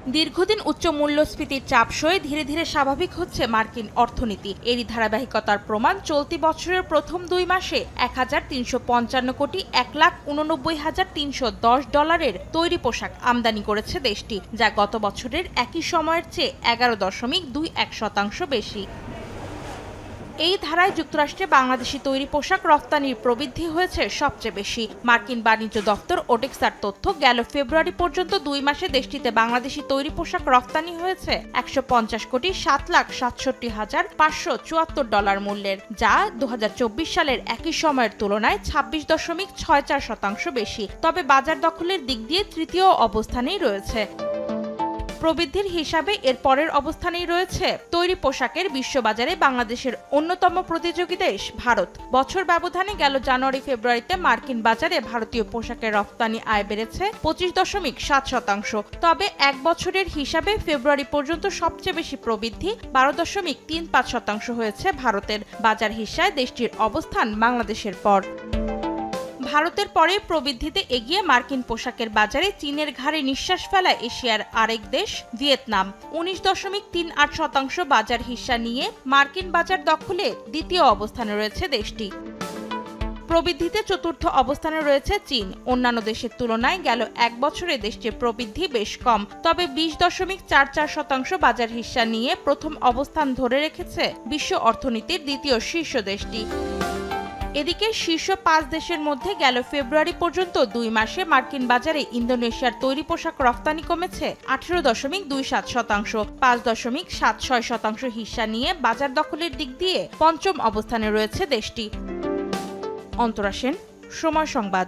দীর্ঘদিন উচ্চ মূল্যস্ফীতির চাপ সয়ে ধীরে ধীরে স্বাভাবিক হচ্ছে মার্কিন অর্থনীতি। এরই ধারাবাহিকতার প্রমাণ চলতি বছরের প্রথম 2 মাসে ১,৩৫৫ কোটি ১,৮৯,৩১০ ডলারের তৈরি পোশাক আমদানি করেছে দেশটি, যা গত বছরের একই সময়ের চেয়ে ১১.21% বেশি। এই ধারায় যুক্তরাষ্ট্রে বাংলাদেশি তৈরি পোশাক রফতানির প্রবৃদ্ধি হয়েছে সবচেয়ে বেশি। মার্কিন বাণিজ্য দপ্তর ওডেক্সার তথ্য, গেল ফেব্রুয়ারি পর্যন্ত 2 মাসে দেশটিতে বাংলাদেশি তৈরি পোশাক রফতানি হয়েছে ১৫০,৭৬৭,৫৭৪ ডলার মূল্যের, যা ২০২৪ সালের একই সময়ের তুলনায় ২৬.৬৪% বেশি। তবে বাজার দখলের দিক দিয়ে তৃতীয় অবস্থানেই রয়েছে। প্রবৃদ্ধির হিসাবে এর পরের অবস্থানেই রয়েছে তৈরি পোশাকের বিশ্ববাজারে বাংলাদেশের অন্যতম প্রতিযোগী দেশ ভারত। বছর ব্যবধানে গেল জানুয়ারি ফেব্রুয়ারিতে মার্কিন বাজারে ভারতীয় পোশাকের রফতানি আয় বেড়েছে ২৫.৭%। তবে এক বছরের হিসাবে ফেব্রুয়ারি পর্যন্ত সবচেয়ে বেশি প্রবৃদ্ধি ১২.৩৫% হয়েছে ভারতের। বাজার হিসায় দেশটির অবস্থান বাংলাদেশের পর। ভারতের পরে প্রবৃদ্ধিতে এগিয়ে মার্কিন পোশাকের বাজারে চীনের ঘাড়ে নিঃশ্বাস ফেলা এশিয়ার আরেক দেশ ভিয়েতনাম। ১৯.৩৮% বাজার হিস্সা নিয়ে মার্কিন বাজার দখলে দ্বিতীয় অবস্থানে রয়েছে দেশটি। প্রবৃদ্ধিতে চতুর্থ অবস্থানে রয়েছে চীন। অন্যান্য দেশের তুলনায় গেল এক বছরে দেশটির প্রবৃদ্ধি বেশ কম, তবে ২০.৪৪% বাজার হিস্সা নিয়ে প্রথম অবস্থান ধরে রেখেছে বিশ্ব অর্থনীতির দ্বিতীয় শীর্ষ দেশটি। এদিকে শীর্ষ ৫ দেশের মধ্যে গেল ফেব্রুয়ারি পর্যন্ত 2 মাসে মার্কিন বাজারে ইন্দোনেশিয়ার তৈরি পোশাক রফতানি কমেছে ১৮.২৭%। ৫.৭৬% হিস্সা নিয়ে বাজার দখলের দিক দিয়ে পঞ্চম অবস্থানে রয়েছে দেশটি। অন্তরা সেন, সময় সংবাদ।